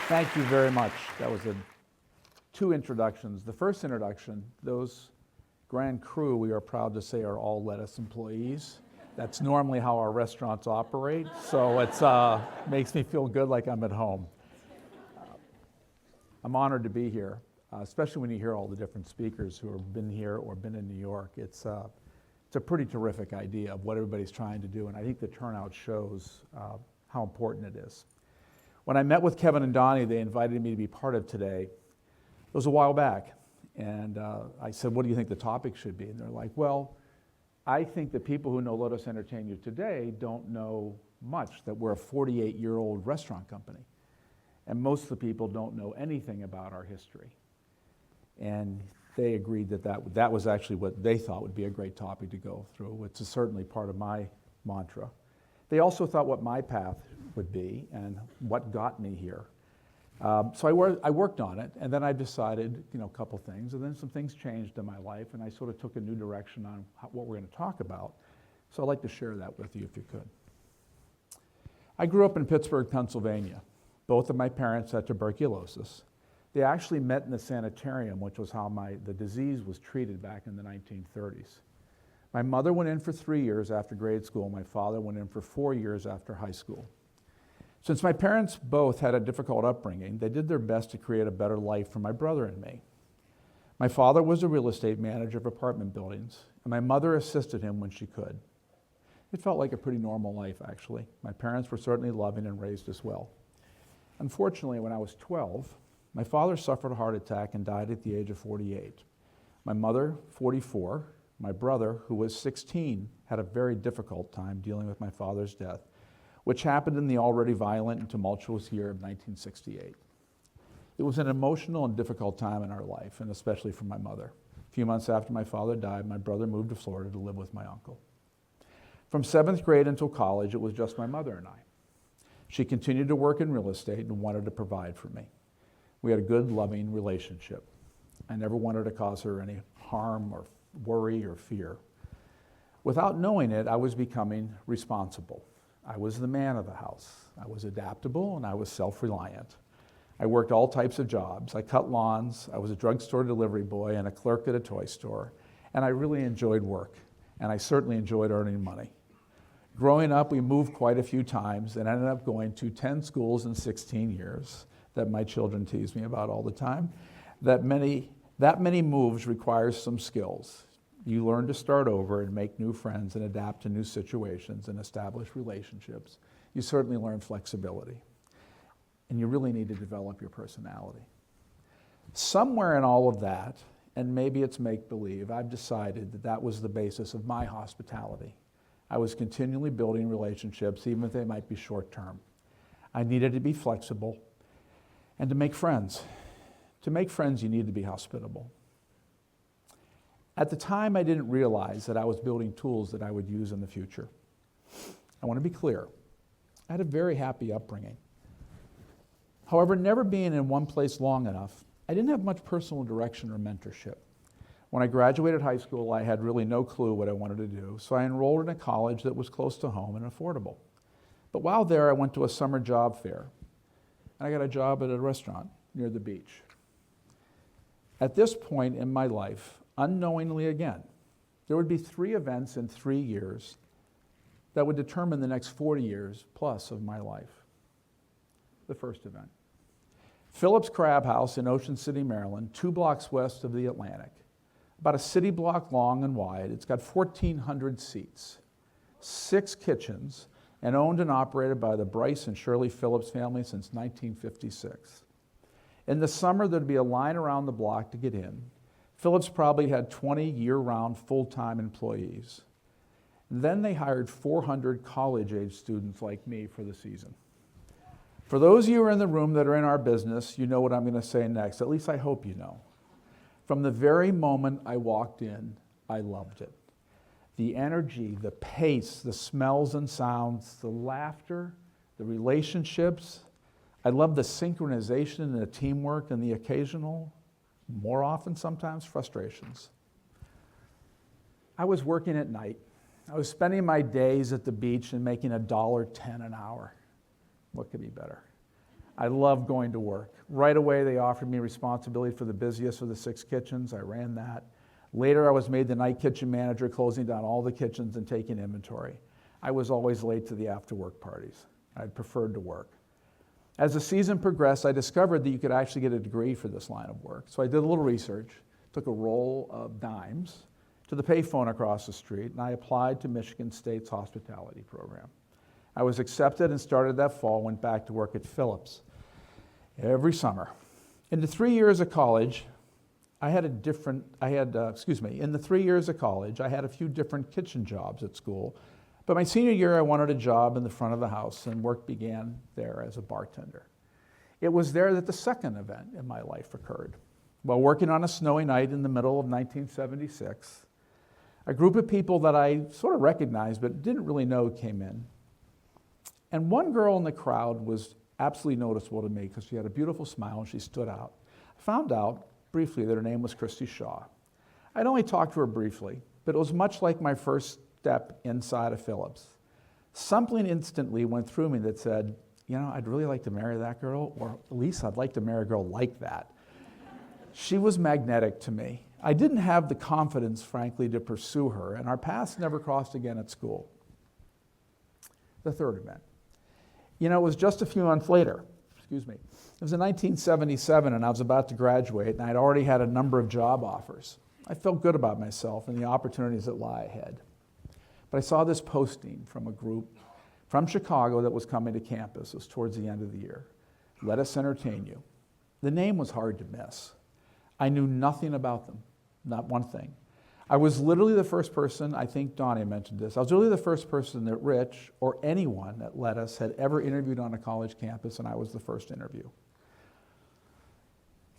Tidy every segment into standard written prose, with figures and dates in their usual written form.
Thank you very much. That was two introductions. The first introduction, those grand crew, we are proud to say, are all lettuce employees. That's normally how our restaurants operate, so it makes me feel good like I'm at home. I'm honored to be here, especially when you hear all the different speakers who have been here or been in New York. It's a pretty terrific idea of what everybody's trying to do, and I think the turnout shows how important it is. When I met with Kevin and Donnie, they invited me to be part of today. It was a while back, and I said, what do you think the topic should be? And they're like, well, I think the people who know Let Us Entertain You today don't know much, that we're a 48-year-old restaurant company. And most of the people don't know anything about our history. And they agreed that was actually what they thought would be a great topic to go through, which is certainly part of my mantra. They also thought what my path would be and what got me here. So I worked on it, and then I decided, a couple things, and then some things changed in my life, and I sort of took a new direction on what we're going to talk about. So I'd like to share that with you if you could. I grew up in Pittsburgh, Pennsylvania. Both of my parents had tuberculosis. They actually met in the sanitarium, which was how the disease was treated back in the 1930s. My mother went in for 3 years after grade school. My father went in for 4 years after high school. Since my parents both had a difficult upbringing, they did their best to create a better life for my brother and me. My father was a real estate manager of apartment buildings, and my mother assisted him when she could. It felt like a pretty normal life, actually. My parents were certainly loving and raised us well. Unfortunately, when I was 12, my father suffered a heart attack and died at the age of 48. My mother, 44, my brother, who was 16, had a very difficult time dealing with my father's death, which happened in the already violent and tumultuous year of 1968. It was an emotional and difficult time in our life, and especially for my mother. A few months after my father died, my brother moved to Florida to live with my uncle. From 7th grade until college, it was just my mother and I. She continued to work in real estate and wanted to provide for me. We had a good, loving relationship. I never wanted to cause her any harm or worry or fear. Without knowing it, I was becoming responsible. I was the man of the house. I was adaptable and I was self-reliant. I worked all types of jobs. I cut lawns, I was a drugstore delivery boy and a clerk at a toy store. And I really enjoyed work, and I certainly enjoyed earning money. Growing up, we moved quite a few times and ended up going to 10 schools in 16 years that my children tease me about all the time. That many moves requires some skills. You learn to start over and make new friends and adapt to new situations and establish relationships. You certainly learn flexibility. And you really need to develop your personality. Somewhere in all of that, and maybe it's make-believe, I've decided that was the basis of my hospitality. I was continually building relationships, even if they might be short-term. I needed to be flexible and to make friends. To make friends, you need to be hospitable. At the time, I didn't realize that I was building tools that I would use in the future. I want to be clear. I had a very happy upbringing. However, never being in one place long enough, I didn't have much personal direction or mentorship. When I graduated high school, I had really no clue what I wanted to do, so I enrolled in a college that was close to home and affordable. But while there, I went to a summer job fair, and I got a job at a restaurant near the beach. At this point in my life, unknowingly again, there would be 3 events in 3 years that would determine the next 40 years plus of my life. The first event. Phillips Crab House in Ocean City, Maryland, 2 blocks west of the Atlantic. About a city block long and wide. It's got 1,400 seats, 6 kitchens, and owned and operated by the Bryce and Shirley Phillips family since 1956. In the summer, there'd be a line around the block to get in. Phillips probably had 20 year-round full-time employees. Then they hired 400 college-age students like me for the season. For those of you who are in the room that are in our business, you know what I'm going to say next. At least I hope you know. From the very moment I walked in, I loved it. The energy, the pace, the smells and sounds, the laughter, the relationships. I love the synchronization and the teamwork and the occasional, more often sometimes, frustrations. I was working at night. I was spending my days at the beach and making $1.10 an hour. What could be better? I loved going to work. Right away, they offered me responsibility for the busiest of the 6 kitchens. I ran that. Later, I was made the night kitchen manager, closing down all the kitchens and taking inventory. I was always late to the after-work parties. I preferred to work. As the season progressed, I discovered that you could actually get a degree for this line of work. So I did a little research, took a roll of dimes to the payphone across the street, and I applied to Michigan State's hospitality program. I was accepted and started that fall, went back to work at Phillips every summer. In the 3 years of college, I had a few different kitchen jobs at school. But my senior year, I wanted a job in the front of the house, and work began there as a bartender. It was there that the second event in my life occurred. While working on a snowy night in the middle of 1976, a group of people that I sort of recognized but didn't really know came in. And one girl in the crowd was absolutely noticeable to me because she had a beautiful smile and she stood out. I found out briefly that her name was Christy Shaw. I'd only talked to her briefly, but it was much like my first step inside of Phillips. Something instantly went through me that said, you know, I'd really like to marry that girl, or at least I'd like to marry a girl like that. She was magnetic to me. I didn't have the confidence, frankly, to pursue her, and our paths never crossed again at school. The third event. You know, it was just a few months later. It was in 1977, and I was about to graduate, and I'd already had a number of job offers. I felt good about myself and the opportunities that lie ahead. But I saw this posting from a group from Chicago that was coming to campus. It was towards the end of the year. Let us entertain you. The name was hard to miss. I knew nothing about them, not one thing. I was literally the first person, I think Donnie mentioned this, I was literally the first person that Rich or anyone at Let Us had ever interviewed on a college campus, and I was the first interview.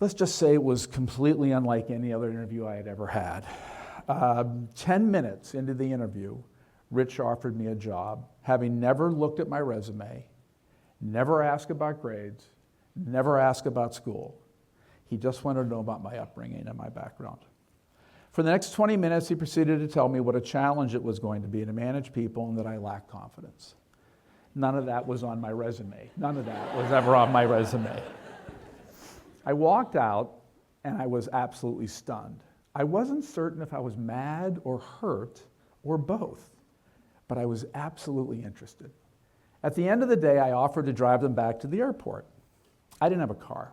Let's just say it was completely unlike any other interview I had ever had. 10 minutes into the interview, Rich offered me a job, having never looked at my resume, never asked about grades, never asked about school. He just wanted to know about my upbringing and my background. For the next 20 minutes, he proceeded to tell me what a challenge it was going to be to manage people and that I lacked confidence. None of that was on my resume. None of that was ever on my resume. I walked out and I was absolutely stunned. I wasn't certain if I was mad or hurt or both, but I was absolutely interested. At the end of the day, I offered to drive them back to the airport. I didn't have a car.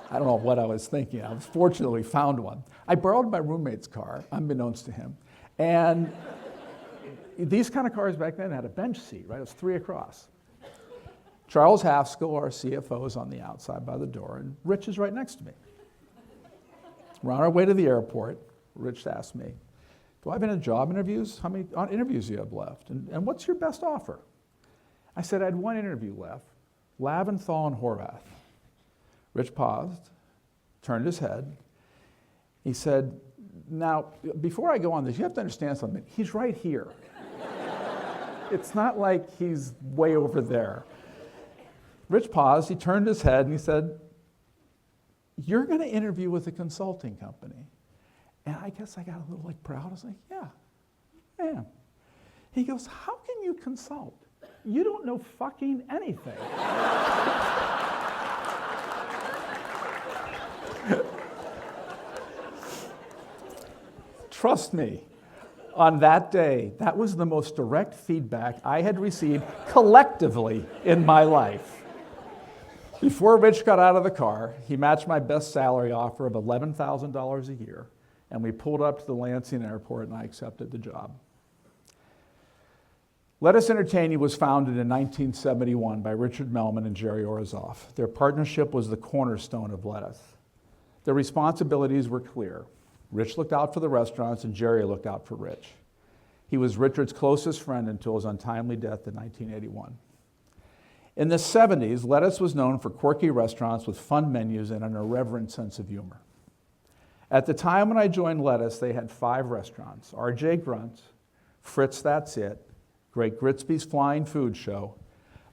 I don't know what I was thinking. I fortunately found one. I borrowed my roommate's car, unbeknownst to him. And these kind of cars back then had a bench seat, right? It was 3 across. Charles Haskell, our CFO, is on the outside by the door, and Rich is right next to me. We're on our way to the airport. Rich asked me, do I have any job interviews? How many interviews do you have left? And what's your best offer? I said I had one interview left, Laventhal and Horvath. Rich paused, turned his head. He said, now, before I go on this, you have to understand something. He's right here. It's not like he's way over there. Rich paused, he turned his head, and he said, you're going to interview with a consulting company. And I guess I got a little proud. I was like, yeah, I am. He goes, how can you consult? You don't know fucking anything. Trust me, on that day, that was the most direct feedback I had received collectively in my life. Before Rich got out of the car, he matched my best salary offer of $11,000 a year, and we pulled up to the Lansing airport, and I accepted the job. Let Us Entertain You was founded in 1971 by Richard Melman and Jerry Orizoff. Their partnership was the cornerstone of Let Us. Their responsibilities were clear. Rich looked out for the restaurants, and Jerry looked out for Rich. He was Richard's closest friend until his untimely death in 1981. In the 70s, Let Us was known for quirky restaurants with fun menus and an irreverent sense of humor. At the time when I joined Let Us, they had 5 restaurants: R.J. Grunt's, Fritz That's It, Great Gritzby's Flying Food Show,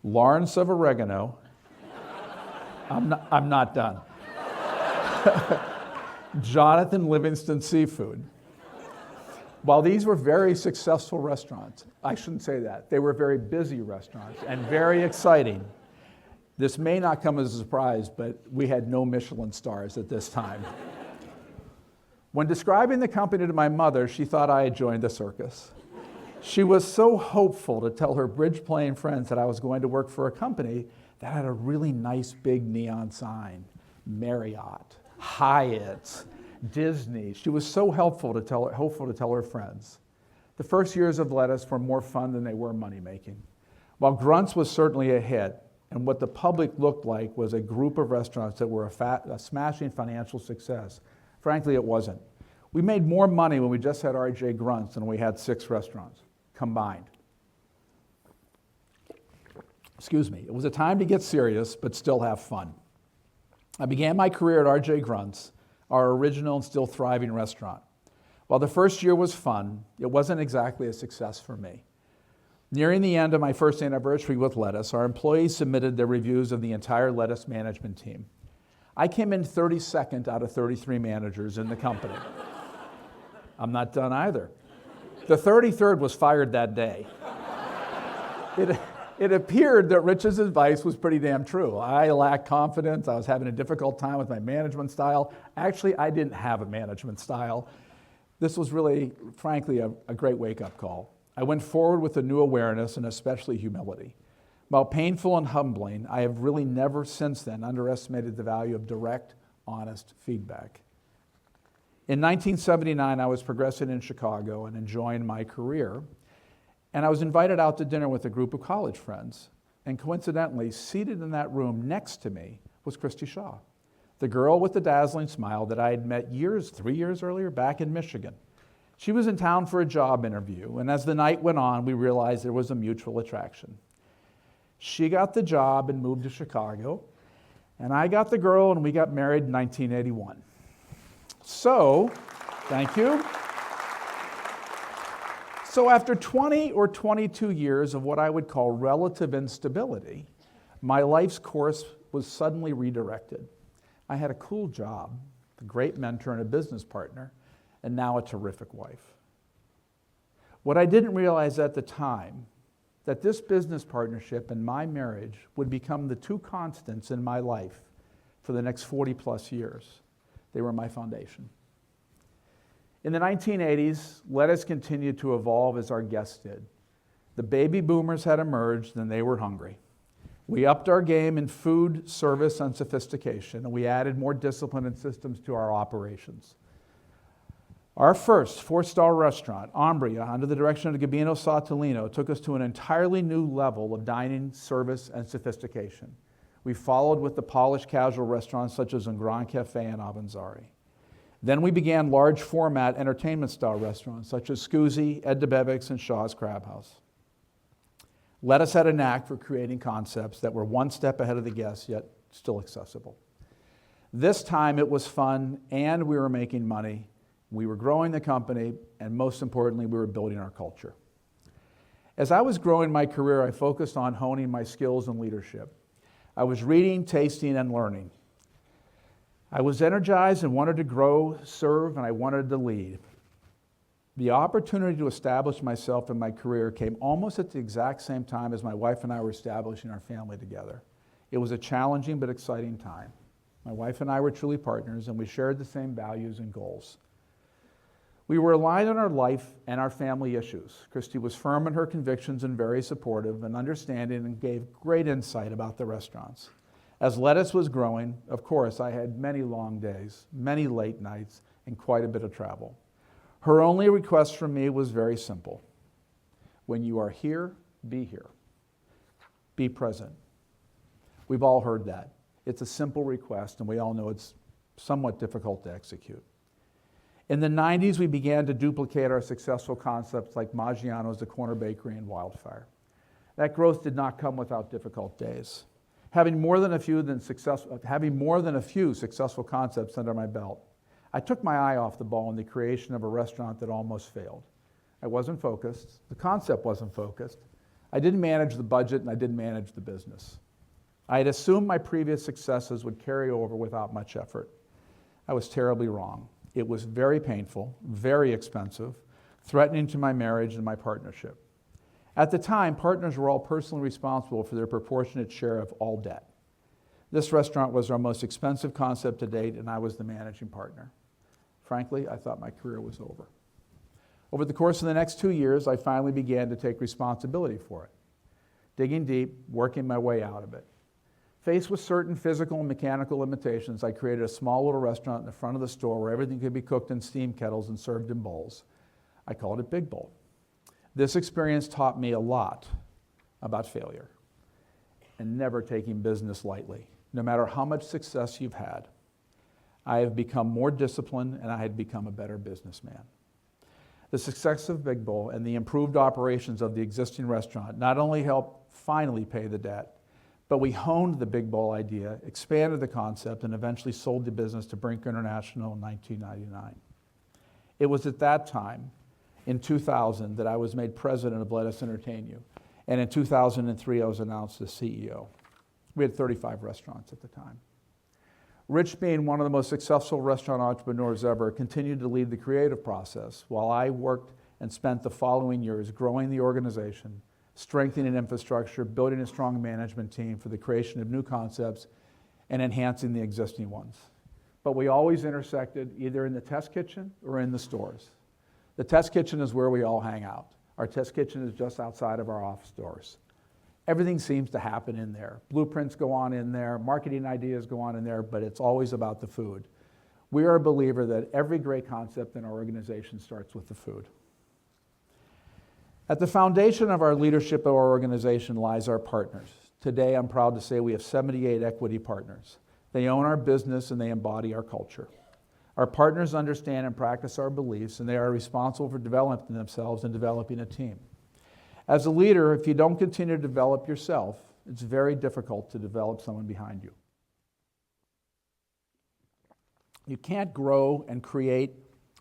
Lawrence of Oregano, I'm not done, Jonathan Livingston Seafood. While these were very successful restaurants, I shouldn't say that, they were very busy restaurants and very exciting. This may not come as a surprise, but we had no Michelin stars at this time. When describing the company to my mother, she thought I had joined the circus. She was so hopeful to tell her bridge playing friends that I was going to work for a company that had a really nice big neon sign. Marriott, Hyatt, Disney. She was so hopeful to tell her friends. The first years of Lettuce were more fun than they were money-making. While Grunt's was certainly a hit, and what the public looked like was a group of restaurants that were a smashing financial success, frankly, it wasn't. We made more money when we just had R.J. Grunt's than we had 6 restaurants combined. Excuse me. It was a time to get serious, but still have fun. I began my career at R.J. Grunt's, our original and still thriving restaurant. While the first year was fun, it wasn't exactly a success for me. Nearing the end of my first anniversary with Lettuce, our employees submitted their reviews of the entire Lettuce management team. I came in 32nd out of 33 managers in the company. I'm not done either. The 33rd was fired that day. It appeared that Rich's advice was pretty damn true. I lacked confidence. I was having a difficult time with my management style. Actually, I didn't have a management style. This was really, frankly, a great wake-up call. I went forward with a new awareness and especially humility. While painful and humbling, I have really never since then underestimated the value of direct, honest feedback. In 1979, I was progressing in Chicago and enjoying my career. And I was invited out to dinner with a group of college friends. And coincidentally, seated in that room next to me was Christy Shaw, the girl with the dazzling smile that I had met 3 years earlier back in Michigan. She was in town for a job interview, and as the night went on, we realized there was a mutual attraction. She got the job and moved to Chicago, and I got the girl, and we got married in 1981. So, thank you. So after 20 or 22 years of what I would call relative instability, my life's course was suddenly redirected. I had a cool job, a great mentor and a business partner, and now a terrific wife. What I didn't realize at the time, that this business partnership and my marriage would become the 2 constants in my life for the next 40 plus years. They were my foundation. In the 1980s, Lettuce continued to evolve as our guests did. The baby boomers had emerged and they were hungry. We upped our game in food, service, and sophistication, and we added more discipline and systems to our operations. Our first 4-star restaurant, Umbria, under the direction of Gabino Sautelino, took us to an entirely new level of dining, service, and sophistication. We followed with the polished casual restaurants such as Un Grand Cafe and Avanzari. Then we began large format entertainment style restaurants such as Scusi, Ed DeBevick's, and Shaw's Crab House. Lettuce had a knack for creating concepts that were one step ahead of the guests, yet still accessible. This time it was fun and we were making money. We were growing the company, and most importantly, we were building our culture. As I was growing my career, I focused on honing my skills and leadership. I was reading, tasting, and learning. I was energized and wanted to grow, serve, and I wanted to lead. The opportunity to establish myself in my career came almost at the exact same time as my wife and I were establishing our family together. It was a challenging but exciting time. My wife and I were truly partners, and we shared the same values and goals. We were aligned on our life and our family issues. Christy was firm in her convictions and very supportive and understanding, and gave great insight about the restaurants. As Lettuce was growing, of course, I had many long days, many late nights, and quite a bit of travel. Her only request from me was very simple. When you are here, be here. Be present. We've all heard that. It's a simple request, and we all know it's somewhat difficult to execute. In the 90s, we began to duplicate our successful concepts like Maggiano's, the Corner Bakery, and Wildfire. That growth did not come without difficult days. Having more than a few successful concepts under my belt, I took my eye off the ball in the creation of a restaurant that almost failed. I wasn't focused. The concept wasn't focused. I didn't manage the budget, and I didn't manage the business. I had assumed my previous successes would carry over without much effort. I was terribly wrong. It was very painful, very expensive, threatening to my marriage and my partnership. At the time, partners were all personally responsible for their proportionate share of all debt. This restaurant was our most expensive concept to date, and I was the managing partner. Frankly, I thought my career was over. Over the course of the next 2 years, I finally began to take responsibility for it, digging deep, working my way out of it. Faced with certain physical and mechanical limitations, I created a small little restaurant in the front of the store where everything could be cooked in steam kettles and served in bowls. I called it Big Bowl. This experience taught me a lot about failure and never taking business lightly. No matter how much success you've had, I have become more disciplined and I had become a better businessman. The success of Big Bowl and the improved operations of the existing restaurant not only helped finally pay the debt, but we honed the Big Bowl idea, expanded the concept, and eventually sold the business to Brink International in 1999. It was at that time, in 2000, that I was made president of Let Us Entertain You. And in 2003, I was announced as CEO. We had 35 restaurants at the time. Rich, being one of the most successful restaurant entrepreneurs ever, continued to lead the creative process while I worked and spent the following years growing the organization, strengthening infrastructure, building a strong management team for the creation of new concepts, and enhancing the existing ones. But we always intersected either in the test kitchen or in the stores. The test kitchen is where we all hang out. Our test kitchen is just outside of our office doors. Everything seems to happen in there. Blueprints go on in there, marketing ideas go on in there, but it's always about the food. We are a believer that every great concept in our organization starts with the food. At the foundation of our leadership of our organization lies our partners. Today, I'm proud to say we have 78 equity partners. They own our business and they embody our culture. Our partners understand and practice our beliefs, and they are responsible for developing themselves and developing a team. As a leader, if you don't continue to develop yourself, it's very difficult to develop someone behind you. You can't grow and create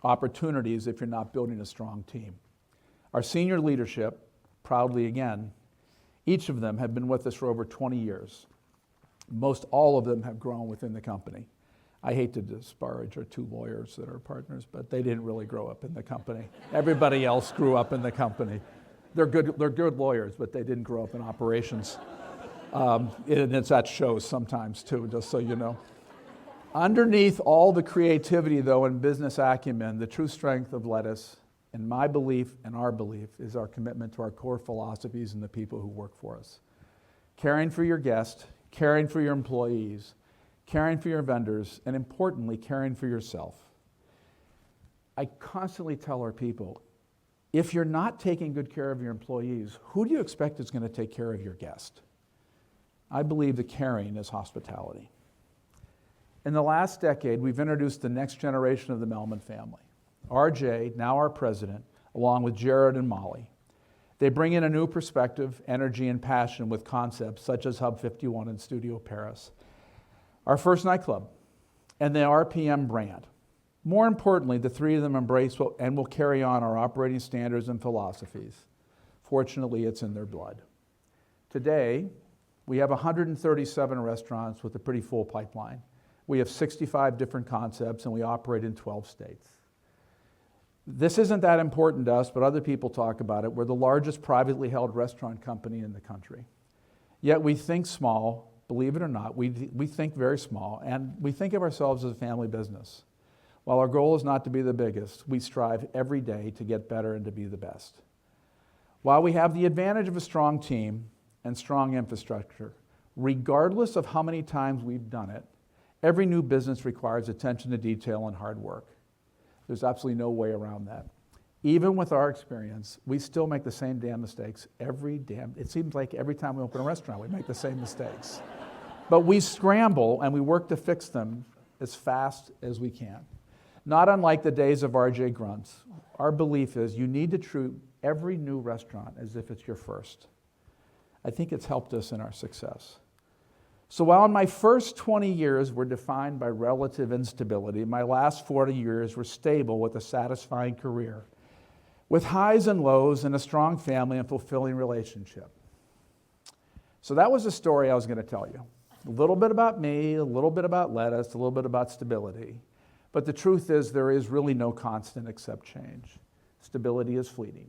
opportunities if you're not building a strong team. Our senior leadership, proudly again, each of them have been with us for over 20 years. Most all of them have grown within the company. I hate to disparage our 2 lawyers that are partners, but they didn't really grow up in the company. Everybody else grew up in the company. They're good lawyers, but they didn't grow up in operations. And that shows sometimes too, just so you know. Underneath all the creativity, though, and business acumen, the true strength of Lettuce, in my belief and our belief, is our commitment to our core philosophies and the people who work for us. Caring for your guests, caring for your employees, caring for your vendors, and importantly, caring for yourself. I constantly tell our people, if you're not taking good care of your employees, who do you expect is going to take care of your guest? I believe the caring is hospitality. In the last decade, we've introduced the next generation of the Melman family. RJ, now our president, along with Jared and Molly. They bring in a new perspective, energy, and passion with concepts such as Hub 51 and Studio Paris, our first nightclub, and the RPM brand. More importantly, the 3 of them embrace and will carry on our operating standards and philosophies. Fortunately, it's in their blood. Today, we have 137 restaurants with a pretty full pipeline. We have 65 different concepts, and we operate in 12 states. This isn't that important to us, but other people talk about it. We're the largest privately held restaurant company in the country. Yet we think small, believe it or not, we think very small, and we think of ourselves as a family business. While our goal is not to be the biggest, we strive every day to get better and to be the best. While we have the advantage of a strong team and strong infrastructure, regardless of how many times we've done it, every new business requires attention to detail and hard work. There's absolutely no way around that. Even with our experience, we still make the same damn mistakes it seems like every time we open a restaurant, we make the same mistakes. But we scramble and we work to fix them as fast as we can. Not unlike the days of RJ Grunts, our belief is you need to treat every new restaurant as if it's your first. I think it's helped us in our success. So while my first 20 years were defined by relative instability, my last 40 years were stable with a satisfying career, with highs and lows and a strong family and fulfilling relationship. So that was the story I was going to tell you. A little bit about me, a little bit about Lettuce, a little bit about stability. But the truth is there is really no constant except change. Stability is fleeting.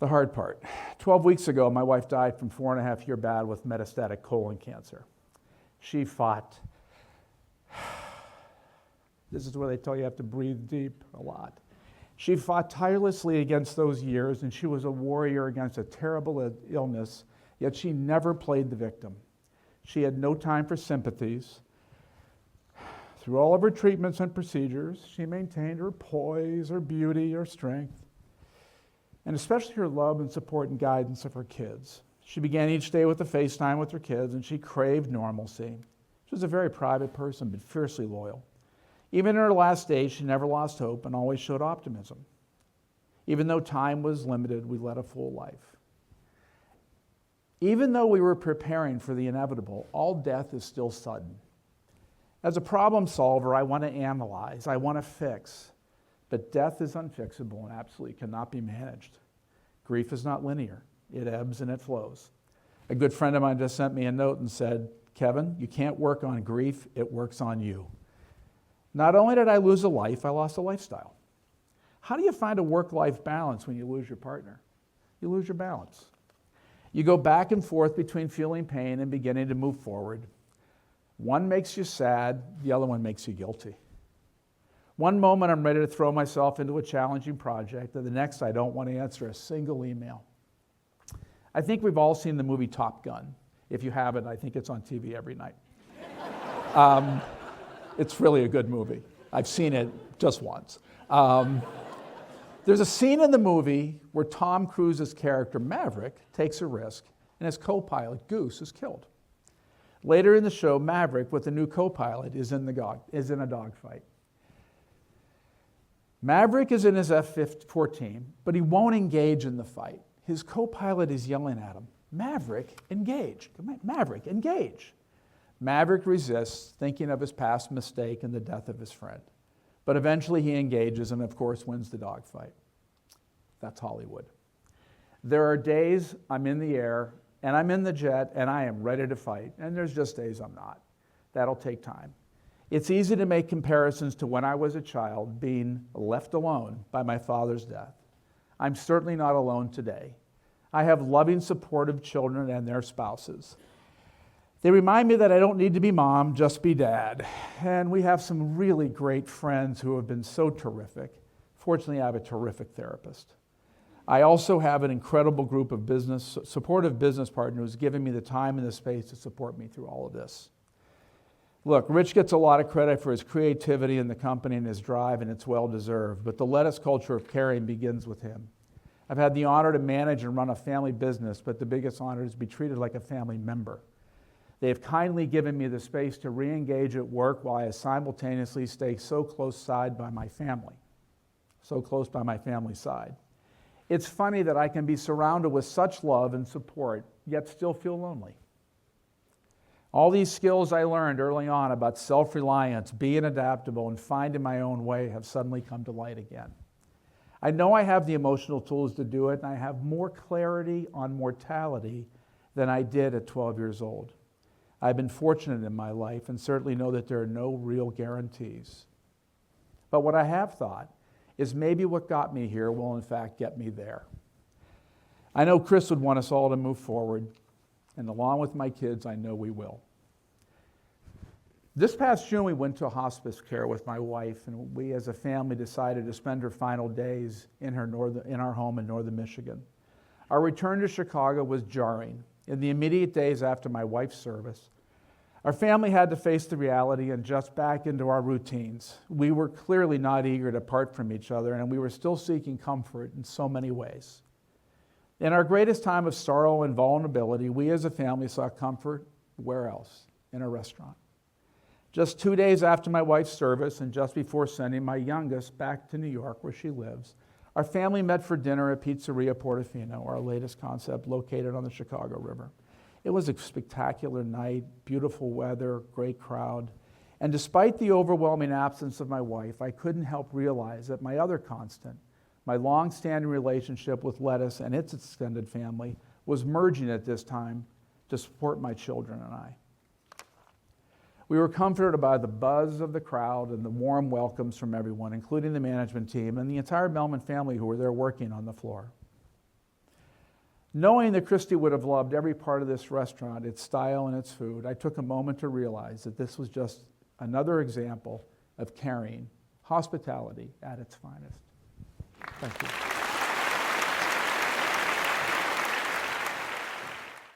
The hard part. 12 weeks ago, my wife died from 4.5-year battle with metastatic colon cancer. She fought. This is where they tell you have to breathe deep a lot. She fought tirelessly against those years, and she was a warrior against a terrible illness, yet she never played the victim. She had no time for sympathies. Through all of her treatments and procedures, she maintained her poise, her beauty, her strength, and especially her love and support and guidance of her kids. She began each day with a FaceTime with her kids, and she craved normalcy. She was a very private person, but fiercely loyal. Even in her last days, she never lost hope and always showed optimism. Even though time was limited, we led a full life. Even though we were preparing for the inevitable, all death is still sudden. As a problem solver, I want to analyze, I want to fix, but death is unfixable and absolutely cannot be managed. Grief is not linear. It ebbs and it flows. A good friend of mine just sent me a note and said, Kevin, you can't work on grief, it works on you. Not only did I lose a life, I lost a lifestyle. How do you find a work-life balance when you lose your partner? You lose your balance. You go back and forth between feeling pain and beginning to move forward. One makes you sad, the other one makes you guilty. One moment I'm ready to throw myself into a challenging project, and the next I don't want to answer a single email. I think we've all seen the movie Top Gun. If you haven't, I think it's on TV every night. It's really a good movie. I've seen it just once. There's a scene in the movie where Tom Cruise's character, Maverick, takes a risk, and his co-pilot, Goose, is killed. Later in the show, Maverick, with the new co-pilot, is in a dogfight. Maverick is in his F-14, but he won't engage in the fight. His co-pilot is yelling at him, Maverick, engage. Maverick, engage. Maverick resists, thinking of his past mistake and the death of his friend. But eventually he engages and, of course, wins the dogfight. That's Hollywood. There are days I'm in the air and I'm in the jet and I am ready to fight. And there's just days I'm not. That'll take time. It's easy to make comparisons to when I was a child being left alone by my father's death. I'm certainly not alone today. I have loving, supportive children and their spouses. They remind me that I don't need to be mom, just be dad. And we have some really great friends who have been so terrific. Fortunately, I have a terrific therapist. I also have an incredible group of supportive business partners giving me the time and the space to support me through all of this. Look, Rich gets a lot of credit for his creativity in the company and his drive, and it's well-deserved, but the lettuce culture of caring begins with him. I've had the honor to manage and run a family business, but the biggest honor is to be treated like a family member. They have kindly given me the space to re-engage at work while I simultaneously stay so close by my family side. It's funny that I can be surrounded with such love and support, yet still feel lonely. All these skills I learned early on about self-reliance, being adaptable, and finding my own way have suddenly come to light again. I know I have the emotional tools to do it, and I have more clarity on mortality than I did at 12 years old. I've been fortunate in my life and certainly know that there are no real guarantees. But what I have thought is maybe what got me here will in fact get me there. I know Chris would want us all to move forward, and along with my kids, I know we will. This past June, we went to hospice care with my wife, and we as a family decided to spend her final days in our home in northern Michigan. Our return to Chicago was jarring. In the immediate days after my wife's service, our family had to face the reality and just back into our routines. We were clearly not eager to part from each other, and we were still seeking comfort in so many ways. In our greatest time of sorrow and vulnerability, we as a family sought comfort where else? In a restaurant. Just 2 days after my wife's service and just before sending my youngest back to New York where she lives, our family met for dinner at Pizzeria Portofino, our latest concept located on the Chicago River. It was a spectacular night, beautiful weather, great crowd. And despite the overwhelming absence of my wife, I couldn't help realize that my other constant, my long-standing relationship with Lettuce and its extended family, was merging at this time to support my children and I. We were comforted by the buzz of the crowd and the warm welcomes from everyone, including the management team and the entire Melman family who were there working on the floor. Knowing that Christy would have loved every part of this restaurant, its style and its food, I took a moment to realize that this was just another example of caring, hospitality at its finest. Thank you.